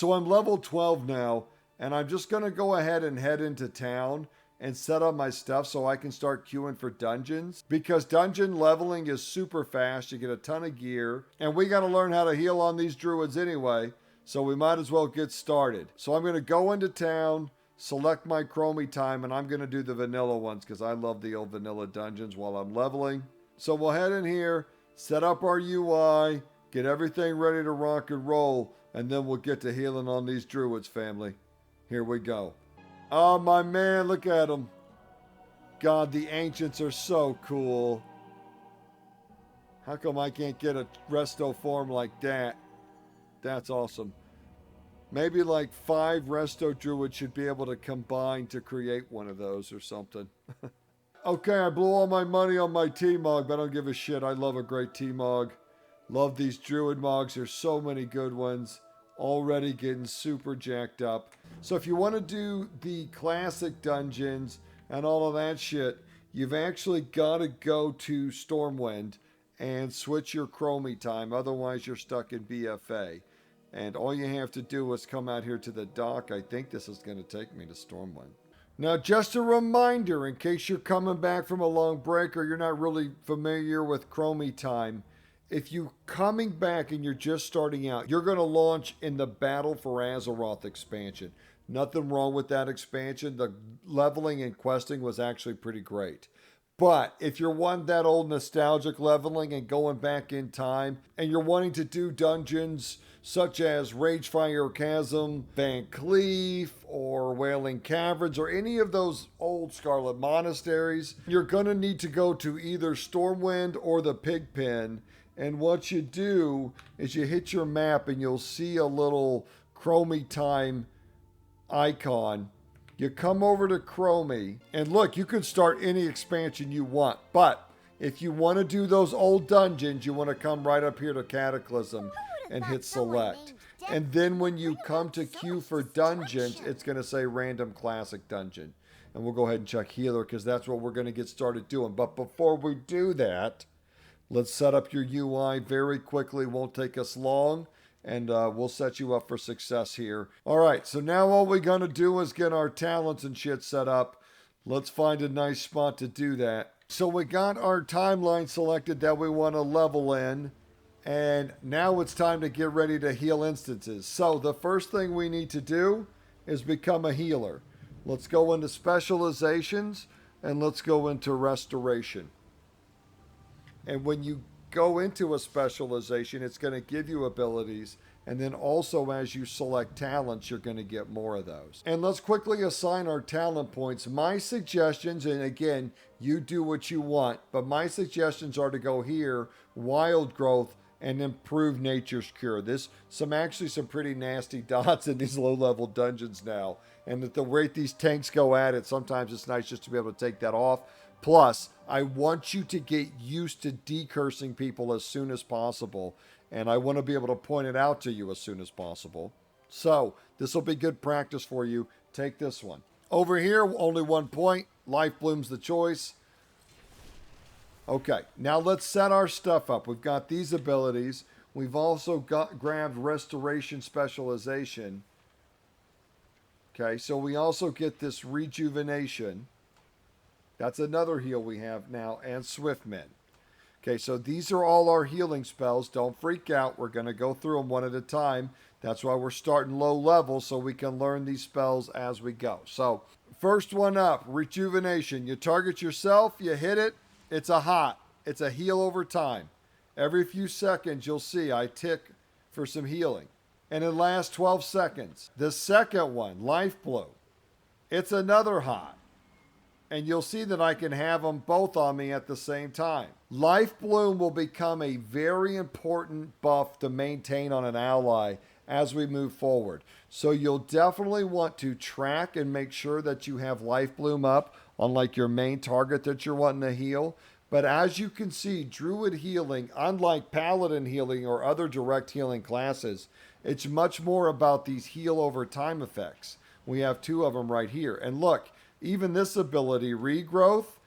So I'm level 12 now, and I'm just going to go ahead and head into town and set up my stuff so I can start queuing for dungeons. Because dungeon leveling is super fast. You get a ton of gear. And we got to learn how to heal on these druids anyway. So we might as well get started. So I'm going to go into town, select my Chromie Time, and I'm going to do the vanilla ones because I love the old vanilla dungeons while I'm leveling. So we'll head in here, set up our UI, get everything ready to rock and roll, and then we'll get to healing on these druids, family. Here we go. Oh, my man, look at them. God, the ancients are so cool. How come I can't get a resto form like that? That's awesome. Maybe like 5 resto druids should be able to combine to create one of those or something. Okay, I blew all my money on my T-Mog, but I don't give a shit. I love a great T-Mog. Love these druid mogs. There's so many good ones. Already getting super jacked up. So if you want to do the classic dungeons and all of that shit, you've actually got to go to Stormwind and switch your Chromie Time. Otherwise, you're stuck in BFA. And all you have to do is come out here to the dock. I think this is going to take me to Stormwind. Now, just a reminder, in case you're coming back from a long break or you're not really familiar with Chromie Time, if you're coming back and you're just starting out, you're going to launch in the Battle for Azeroth expansion. Nothing wrong with that expansion. The leveling and questing was actually pretty great. But if you're wanting that old nostalgic leveling and going back in time, and you're wanting to do dungeons such as Ragefire Chasm, Van Cleef, or Wailing Caverns, or any of those old Scarlet Monasteries, you're going to need to go to either Stormwind or the Pigpen. And what you do is you hit your map and you'll see a little Chromie Time icon. You come over to Chromie, and look, you can start any expansion you want. But if you want to do those old dungeons, you want to come right up here to Cataclysm and hit select. And then when you come to queue for dungeons, it's going to say random classic dungeon. And we'll go ahead and check healer because that's what we're going to get started doing. But before we do that, let's set up your UI very quickly. Won't take us long. And we'll set you up for success here. All right, so now all we're going to do is get our talents and shit set up. Let's find a nice spot to do that. So we got our timeline selected that we want to level in. And now it's time to get ready to heal instances. So the first thing we need to do is become a healer. Let's go into specializations and let's go into restoration. And when you go into a specialization, it's going to give you abilities. And then also as you select talents, you're going to get more of those. And let's quickly assign our talent points. My suggestions, and again, you do what you want, but my suggestions are to go here, Wild Growth, and Improve Nature's Cure. This some pretty nasty dots in these low-level dungeons now. And at the rate these tanks go at it, sometimes it's nice just to be able to take that off. Plus, I want you to get used to decursing people as soon as possible. And I want to be able to point it out to you as soon as possible. So, this will be good practice for you. Take this one. Over here, only 1 point. Life Bloom's the choice. Okay, now let's set our stuff up. We've got these abilities. We've also grabbed Restoration Specialization. Okay, so we also get this Rejuvenation. That's another heal we have now, and Swiftmen. Okay, so these are all our healing spells. Don't freak out. We're going to go through them one at a time. That's why we're starting low level, so we can learn these spells as we go. So, first one up, Rejuvenation. You target yourself, you hit it. It's a hot. It's a heal over time. Every few seconds, you'll see I tick for some healing. And it lasts 12 seconds. The second one, Life Bloom. It's another hot. And you'll see that I can have them both on me at the same time. Life Bloom will become a very important buff to maintain on an ally as we move forward. So you'll definitely want to track and make sure that you have Life Bloom up on like your main target that you're wanting to heal. But as you can see, Druid healing, unlike Paladin healing or other direct healing classes, it's much more about these heal over time effects. We have 2 of them right here. And look, even this ability, Regrowth,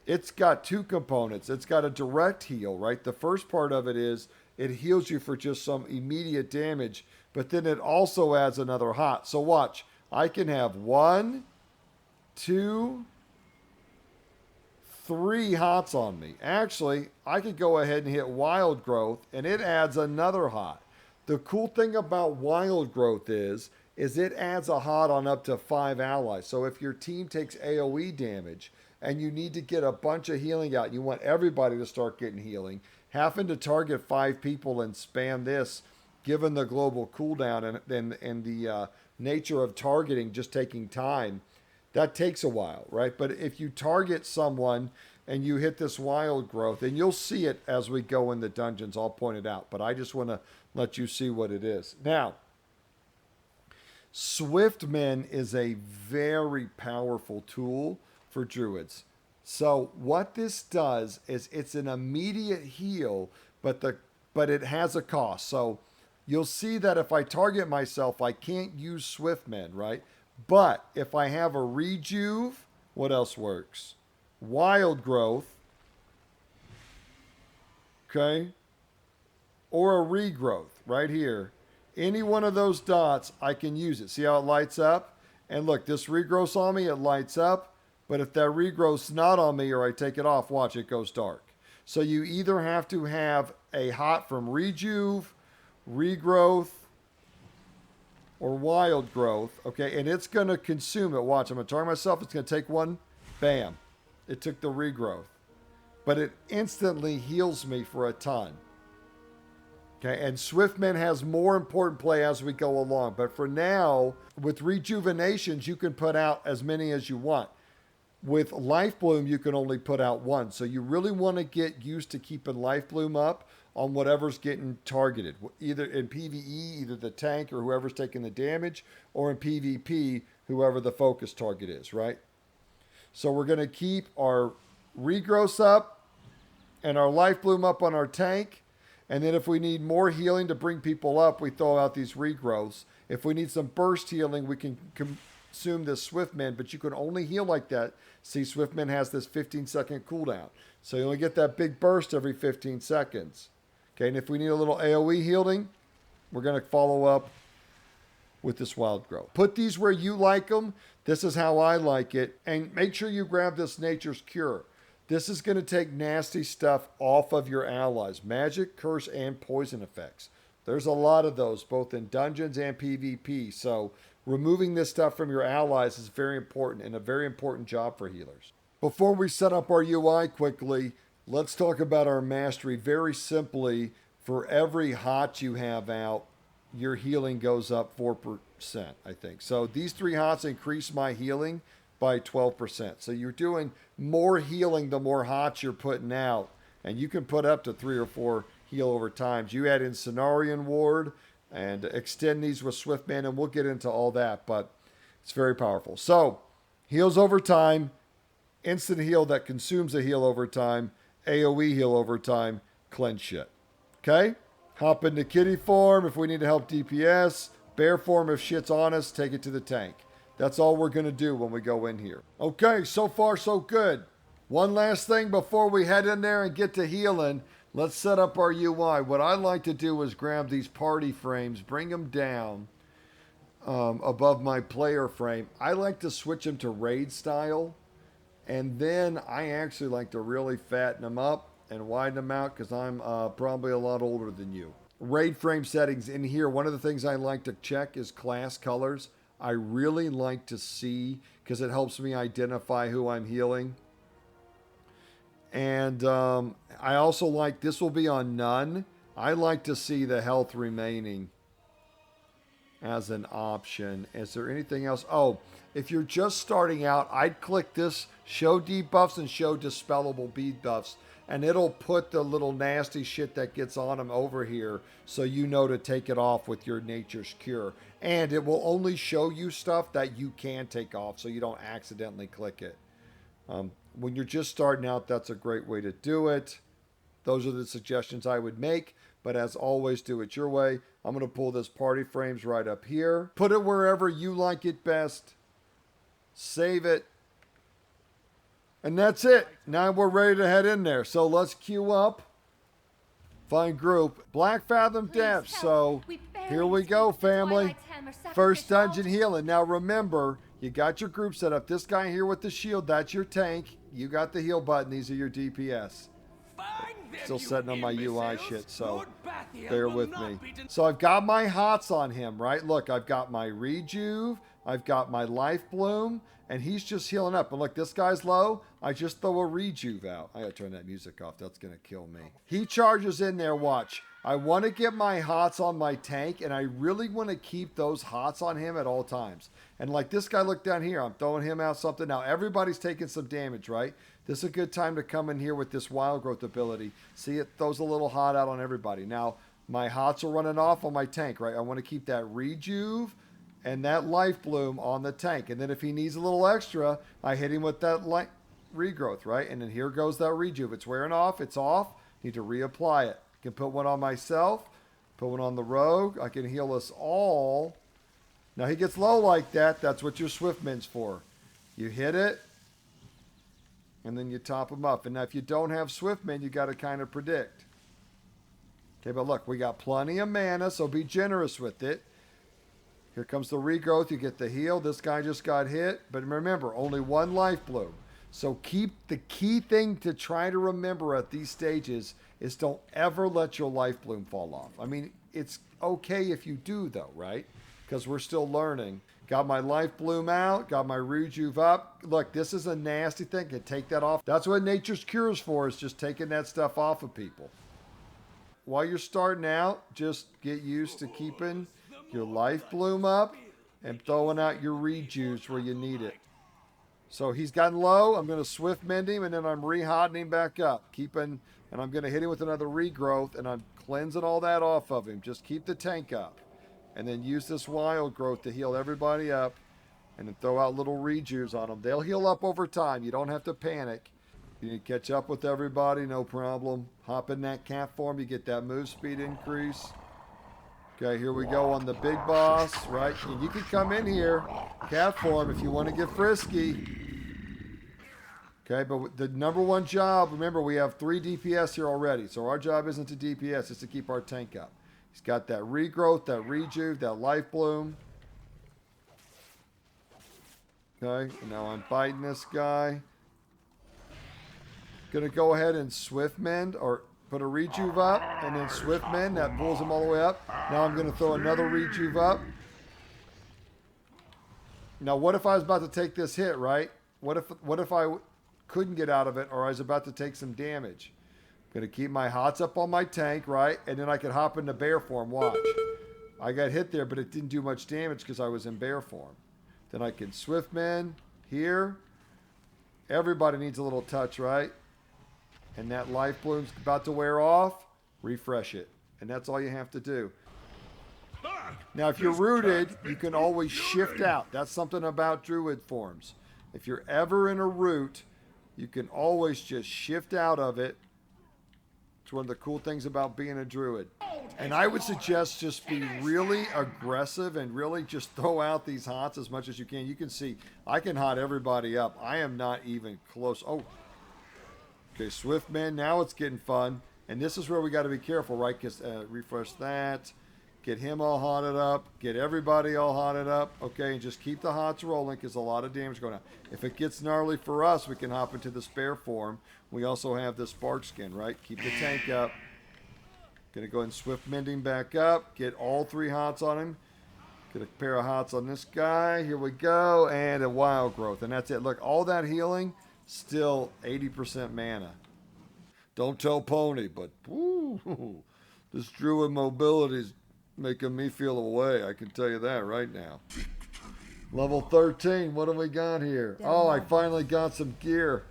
it's got 2 components. It's got a direct heal, right? The first part of it is it heals you for just some immediate damage. but then it also adds another hot. So watch, I can have 1, 2, 3 hots on me. Actually, I could go ahead and hit wild growth and it adds another hot. The cool thing about wild growth is it adds a hot on up to 5 allies. So if your team takes AoE damage and you need to get a bunch of healing out, you want everybody to start getting healing, having to target 5 people and spam this, given the global cooldown and the nature of targeting just taking time, that takes a while, right? But if you target someone and you hit this wild growth, and you'll see it as we go in the dungeons, I'll point it out, but I just want to let you see what it is. Now, Swiftmen is a very powerful tool for druids. So what this does is it's an immediate heal, but it has a cost. So you'll see that if I target myself, I can't use Swiftmen, right? But if I have a rejuve, what else works? Wild growth, okay? Or a regrowth right here. Any one of those dots, I can use it. See how it lights up? And look, this regrowth's on me, it lights up. But if that regrowth's not on me or I take it off, watch, it goes dark. So you either have to have a hot from rejuve, regrowth, or wild growth, okay? And it's going to consume it. Watch, I'm going to target myself. It's going to take one. Bam. It took the regrowth. But it instantly heals me for a ton. Okay, and Swiftman has more important play as we go along. But for now, with rejuvenations, you can put out as many as you want. With Life Bloom, you can only put out one. So you really want to get used to keeping Life Bloom up on whatever's getting targeted. Either in PvE, either the tank or whoever's taking the damage, or in PvP, whoever the focus target is, right? So we're going to keep our regrowths up and our Life Bloom up on our tank. And then if we need more healing to bring people up, we throw out these regrowths. If we need some burst healing, we can consume this Swiftman, but you can only heal like that. See, Swiftman has this 15-second cooldown. So you only get that big burst every 15 seconds. Okay, and if we need a little AoE healing, we're going to follow up with this wild growth. Put these where you like them. This is how I like it. And make sure you grab this Nature's Cure. This is going to take nasty stuff off of your allies. Magic, curse, and poison effects. There's a lot of those, both in dungeons and PvP. So removing this stuff from your allies is very important and a very important job for healers. Before we set up our UI quickly, let's talk about our mastery. Very simply, for every hot you have out, your healing goes up 4%, I think. So these 3 hots increase my healing by 12%. So you're doing more healing the more hots you're putting out. And you can put up to 3 or 4 heal over times. You add in Cenarian Ward and extend these with Swiftman, and we'll get into all that, but it's very powerful. So heals over time, instant heal that consumes a heal over time, AoE heal over time, cleanse shit. Okay? Hop into kitty form if we need to help DPS. Bear form if shit's on us, take it to the tank. That's all we're going to do when we go in here. Okay, so far so good. One last thing before we head in there and get to healing. Let's set up our UI. What I like to do is grab these party frames, bring them down above my player frame. I like to switch them to raid style. And then I actually like to really fatten them up and widen them out because I'm probably a lot older than you. Raid frame settings in here. One of the things I like to check is class colors. I really like to see because it helps me identify who I'm healing. And I also like, this will be on none. I like to see the health remaining as an option. Is there anything else? Oh, if you're just starting out, I'd click this show debuffs and show dispellable debuffs. And it'll put the little nasty shit that gets on them over here so you know to take it off with your Nature's Cure. And it will only show you stuff that you can take off so you don't accidentally click it. When you're just starting out, that's a great way to do it. Those are the suggestions I would make. But as always, do it your way. I'm going to pull this party frames right up here. Put it wherever you like it best. Save it. And that's it. Now we're ready to head in there. So let's queue up. Find group. Black Fathom Depths. So Here we go, family. First dungeon healing. Now remember, you got your group set up. This guy here with the shield, that's your tank. You got the heal button. These are your DPS. Still setting on my UI shit, so bear with me. So I've got my hots on him, right? Look, I've got my rejuve, I've got my life bloom, and he's just healing up. And look, this guy's low. I just throw a rejuve out. I gotta turn that music off. That's gonna kill me. He charges in there, watch. I want to get my hots on my tank, and I really want to keep those hots on him at all times. And like this guy, look down here. I'm throwing him out something. Now, everybody's taking some damage, right? This is a good time to come in here with this wild growth ability. See, it throws a little hot out on everybody. Now, my hots are running off on my tank, right? I want to keep that rejuve and that life bloom on the tank. And then if he needs a little extra, I hit him with that light regrowth, right? And then here goes that rejuve. It's wearing off. It's off. Need to reapply it. I can put one on myself, put one on the rogue. I can heal us all. Now he gets low like that. That's what your Swiftman's for. You hit it, and then you top him up. And now if you don't have Swiftman, you got to kind of predict. Okay, but look, we got plenty of mana, so be generous with it. Here comes the regrowth. You get the heal. This guy just got hit. But remember, only one life bloom. So keep the key thing to try to remember at these stages is don't ever let your life bloom fall off. I mean, it's okay if you do though, right? Because we're still learning. Got my life bloom out, got my rejuve up. Look, this is a nasty thing. Can take that off. That's what Nature's Cures for, is just taking that stuff off of people. While you're starting out, just get used to keeping your life bloom up and throwing out your rejuves where you need it. So he's gotten low. I'm going to swift mend him, and then I'm re-hotting him back up. And I'm going to hit him with another regrowth, and I'm cleansing all that off of him. Just keep the tank up. And then use this wild growth to heal everybody up, and then throw out little rejuves on them. They'll heal up over time. You don't have to panic. You need to catch up with everybody, no problem. Hop in that cat form. You get that move speed increase. Okay, here we go on the big boss, right? And you can come in here, cat form, if you want to get frisky. Okay, but the number one job, remember, we have 3 DPS here already. So our job isn't to DPS, it's to keep our tank up. He's got that regrowth, that rejuve, that life bloom. Okay, and now I'm biting this guy. Gonna go ahead and swift mend, or put a rejuve up, and then swift mend. That pulls him all the way up. Now I'm gonna throw another rejuve up. Now what if I was about to take this hit, right? What if I couldn't get out of it, or I was about to take some damage? I'm gonna keep my hots up on my tank, right? And then I could hop into bear form, watch. I got hit there, but it didn't do much damage because I was in bear form. Then I can swift mend here. Everybody needs a little touch, right? And that life bloom's about to wear off, refresh it. And that's all you have to do. Now, if you're rooted, you can always shift out. That's something about druid forms. If you're ever in a root, you can always just shift out of it. It's one of the cool things about being a druid. And I would suggest just be really aggressive and really just throw out these hots as much as you can. You can see, I can hot everybody up. I am not even close. Oh, okay, swift man, now it's getting fun. And this is where we got to be careful, right? Because refresh that. Get him all hotted up. Get everybody all hotted up. Okay, and just keep the hots rolling because a lot of damage going on. If it gets gnarly for us, we can hop into the spare form. We also have the spark skin, right? Keep the tank up. Gonna go ahead and swift mending back up. Get all 3 hots on him. Get a pair of hots on this guy. Here we go. And a wild growth. And that's it. Look, all that healing, still 80% mana. Don't tell Pony, but woo, this druid mobility is making me feel away. I can tell you that right now. Level 13. What do we got here? Oh, I finally got some gear.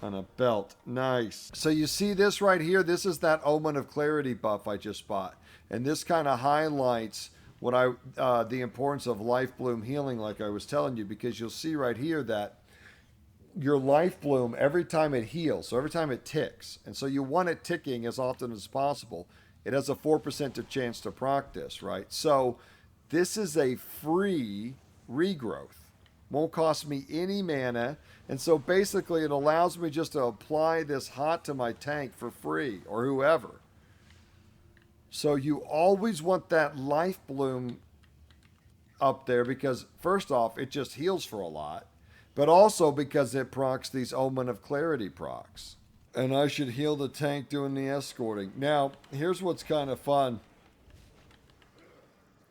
And a belt. Nice. So you see this right here? This is that Omen of Clarity buff I just bought. And this kind of highlights what the importance of life bloom healing, like I was telling you, because you'll see right here that your life bloom, every time it heals, so every time it ticks, and so you want it ticking as often as possible, it has a 4% chance to proc this, right? So this is a free regrowth. Won't cost me any mana, and so basically it allows me just to apply this hot to my tank for free, or whoever. So you always want that life bloom up there because, first off, it just heals for a lot, but also because it procs these Omen of Clarity procs. And I should heal the tank doing the escorting. Now, here's what's kind of fun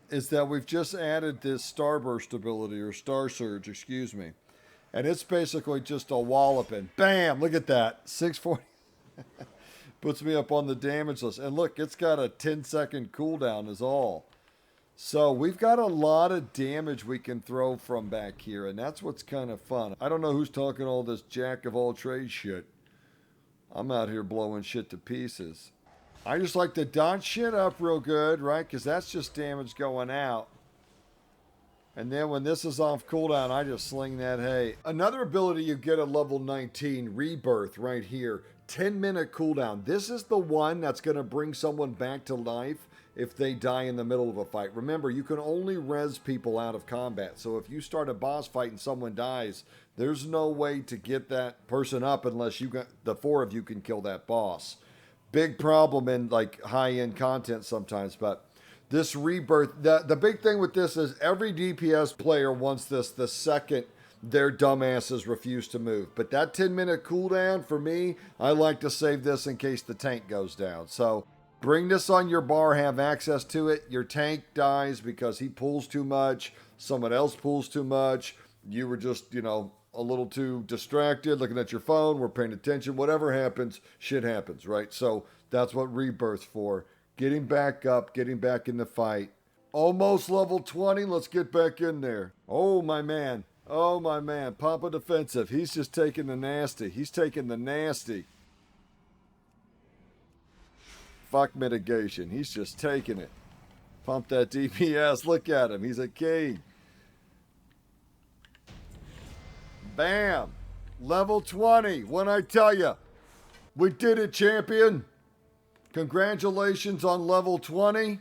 is that we've just added this Starburst ability, or Star Surge, excuse me. And it's basically just a walloping. Bam! Look at that. 640. Puts me up on the damage list. And look, it's got a 10-second cooldown is all. So we've got a lot of damage we can throw from back here, and that's what's kind of fun. I don't know who's talking all this jack of all trades shit. I'm out here blowing shit to pieces. I just like to dodge shit up real good, right? Because that's just damage going out. And then when this is off cooldown, I just sling that hay. Another ability you get at level 19, Rebirth, right here. 10-minute cooldown. This is the one that's going to bring someone back to life if they die in the middle of a fight. Remember, you can only res people out of combat. So if you start a boss fight and someone dies, there's no way to get that person up unless you got the four of you can kill that boss. Big problem in like high-end content sometimes, but this Rebirth, the big thing with this is every DPS player wants this the second their dumbasses refuse to move. But that 10-minute cooldown, for me, I like to save this in case the tank goes down. So bring this on your bar, have access to it. Your tank dies because he pulls too much, someone else pulls too much. You were just, a little too distracted, looking at your phone, we're paying attention. Whatever happens, shit happens, right? So that's what Rebirth's for. Getting back up, getting back in the fight. Almost level 20. Let's get back in there. Oh, my man. Oh, my man. Papa defensive. He's just taking the nasty. He's taking the nasty. Fuck mitigation. He's just taking it. Pump that DPS. Look at him. He's a king. Bam. Level 20. When I tell you, we did it, champion. Congratulations on level 20.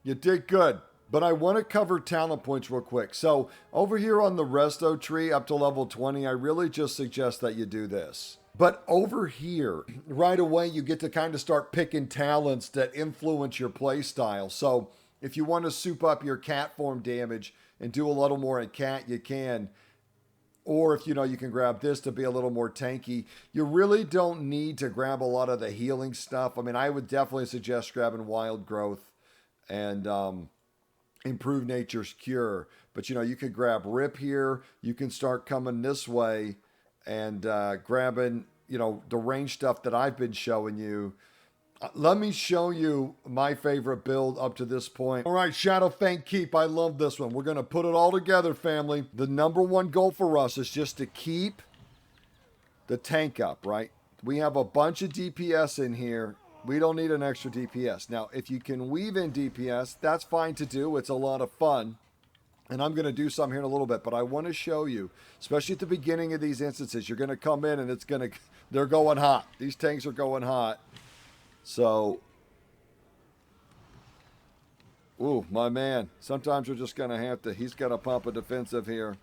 You did good. But I want to cover talent points real quick. So over here on the resto tree up to level 20, I really just suggest that you do this. But over here, right away, you get to kind of start picking talents that influence your play style. So if you want to soup up your cat form damage and do a little more in cat, you can. Or if you can grab this to be a little more tanky. You really don't need to grab a lot of the healing stuff. I mean, I would definitely suggest grabbing Wild Growth and Improve Nature's Cure. But you could grab Rip here. You can start coming this way and grabbing the range stuff that I've been showing you. Let me show you my favorite build up to this point. All right, Shadowfang Keep. I love this one. We're going to put it all together, family. The number one goal for us is just to keep the tank up, right? We have a bunch of DPS in here. We don't need an extra DPS. Now, if you can weave in DPS, that's fine to do. It's a lot of fun. And I'm going to do some here in a little bit, but I want to show you, especially at the beginning of these instances, you're going to come in and they're going hot. These tanks are going hot. So, ooh, my man. Sometimes we're just going to have to, he's got to pump a defensive here.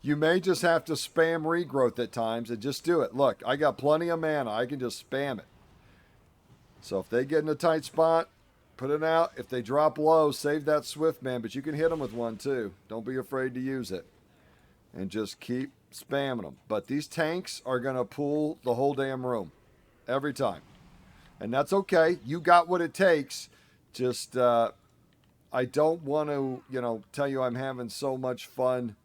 You may just have to spam regrowth at times and just do it. Look, I got plenty of mana. I can just spam it. So if they get in a tight spot, put it out. If they drop low, save that Swift Man, but you can hit them with one too. Don't be afraid to use it. And just keep spamming them. But these tanks are going to pull the whole damn room. Every time. And that's okay. You got what it takes. Just, I don't want to, tell you I'm having so much fun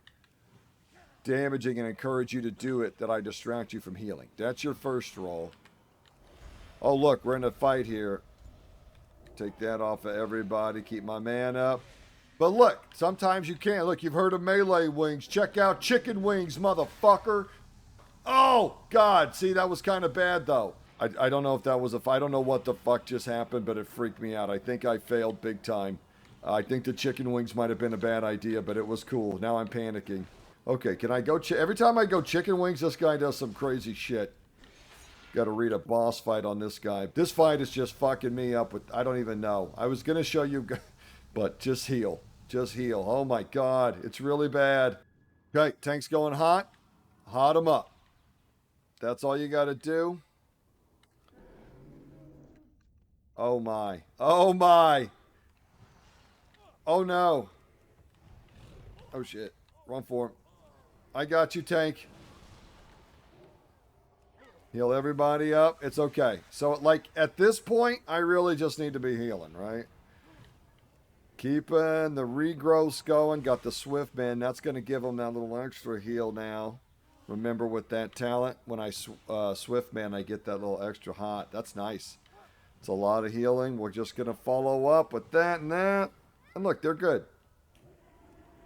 damaging and encourage you to do it that I distract you from healing. That's your first roll. Oh, look, we're in a fight here. Take that off of everybody. Keep my man up. But look, sometimes you can't. Look, you've heard of melee wings. Check out chicken wings, motherfucker. Oh, God. See, that was kind of bad, though. I don't know if that was I don't know what the fuck just happened, but it freaked me out. I think I failed big time. I think the chicken wings might have been a bad idea, but it was cool. Now I'm panicking. Okay, can I go? Every time I go chicken wings, this guy does some crazy shit. Got to read a boss fight on this guy. This fight is just fucking me up with, I don't even know. I was going to show you, but just heal. Just heal. Oh my God, it's really bad. Okay, tank's going hot. Hot him up. That's all you got to do. Oh my. Oh my. Oh no. Oh shit. Run for him. I got you, tank. Heal everybody up. It's okay. So, like, at this point, I really just need to be healing, right? Keeping the regrowths going. Got the Swift Man. That's going to give him that little extra heal now. Remember, with that talent, when I Swift Man, I get that little extra hot. That's nice. It's a lot of healing. We're just going to follow up with that and that. And look, they're good.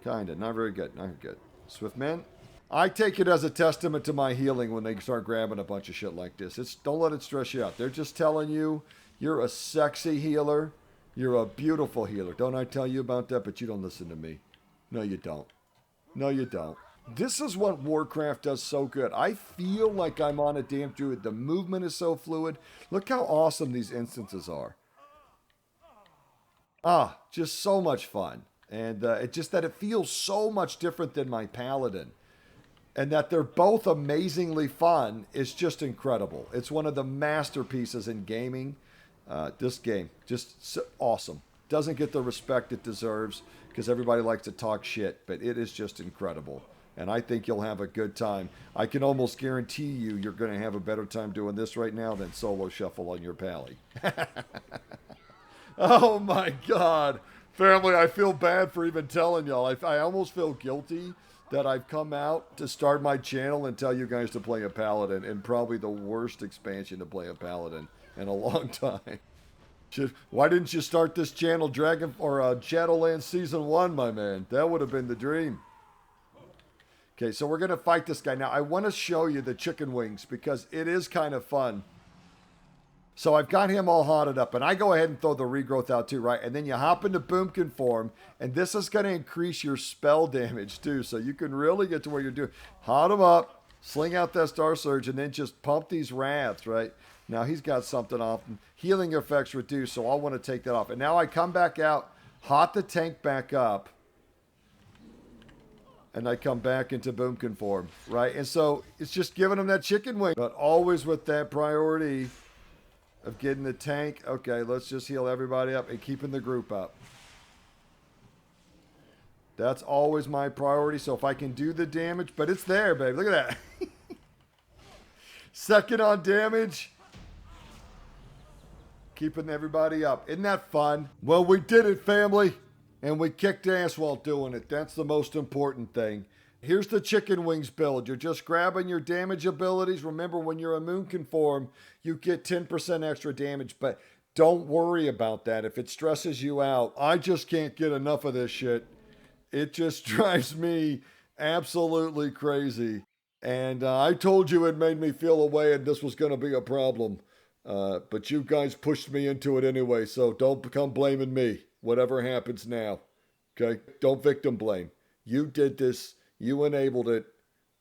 Kind of. Not very good. Not very good. Swift Man. I take it as a testament to my healing when they start grabbing a bunch of shit like this. Don't let it stress you out. They're just telling you you're a sexy healer. You're a beautiful healer. Don't I tell you about that? But you don't listen to me. No, you don't. No, you don't. This is what Warcraft does so good. I feel like I'm on a damn druid. The movement is so fluid. Look how awesome these instances are. Just so much fun. And it just that it feels so much different than my paladin. And that they're both amazingly fun is just incredible. It's one of the masterpieces in gaming. This game, just so awesome. Doesn't get the respect it deserves because everybody likes to talk shit, but it is just incredible. And I think you'll have a good time. I can almost guarantee you're going to have a better time doing this right now than solo shuffle on your pally. Oh my God. Family, I feel bad for even telling y'all. I almost feel guilty that I've come out to start my channel and tell you guys to play a paladin, and probably the worst expansion to play a paladin in a long time. Why didn't you start this channel Dragon or Shadowlands Season 1, my man? That would have been the dream. Okay, so we're going to fight this guy. Now, I want to show you the chicken wings because it is kind of fun. So I've got him all hotted up, and I go ahead and throw the regrowth out too, right? And then you hop into Boomkin form, and this is going to increase your spell damage too, so you can really get to where you're doing. Hot him up, sling out that Star Surge, and then just pump these wraths, right? Now he's got something off. Healing effects reduced, so I'll want to take that off. And now I come back out, hot the tank back up, and I come back into Boomkin form, right? And so it's just giving him that chicken wing, but always with that priority of getting the tank. Okay, let's just heal everybody up and keeping the group up. That's always my priority. So if I can do the damage, but it's there, baby. Look at that. Second on damage. Keeping everybody up. Isn't that fun? Well, we did it, family. And we kicked ass while doing it. That's the most important thing. Here's the chicken wings build. You're just grabbing your damage abilities. Remember, when you're a Moonkin form, you get 10% extra damage, but don't worry about that if it stresses you out. I just can't get enough of this shit. It just drives me absolutely crazy. And I told you it made me feel away and this was going to be a problem. But you guys pushed me into it anyway, so don't come blaming me. Whatever happens now. Okay? Don't victim blame. You did this. You enabled it,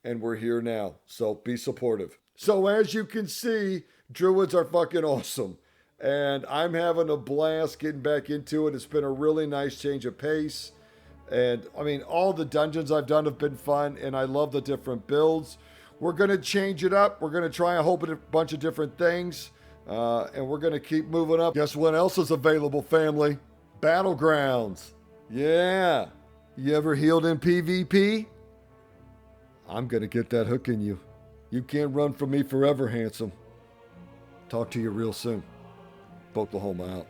and we're here now. So be supportive. So as you can see, druids are fucking awesome. And I'm having a blast getting back into it. It's been a really nice change of pace. And, I mean, all the dungeons I've done have been fun, and I love the different builds. We're going to change it up. We're going to try a whole bunch of different things. And we're going to keep moving up. Guess what else is available, family? Battlegrounds. Yeah. You ever healed in PvP? I'm going to get that hook in you. You can't run from me forever, handsome. Talk to you real soon. Oklahoma out.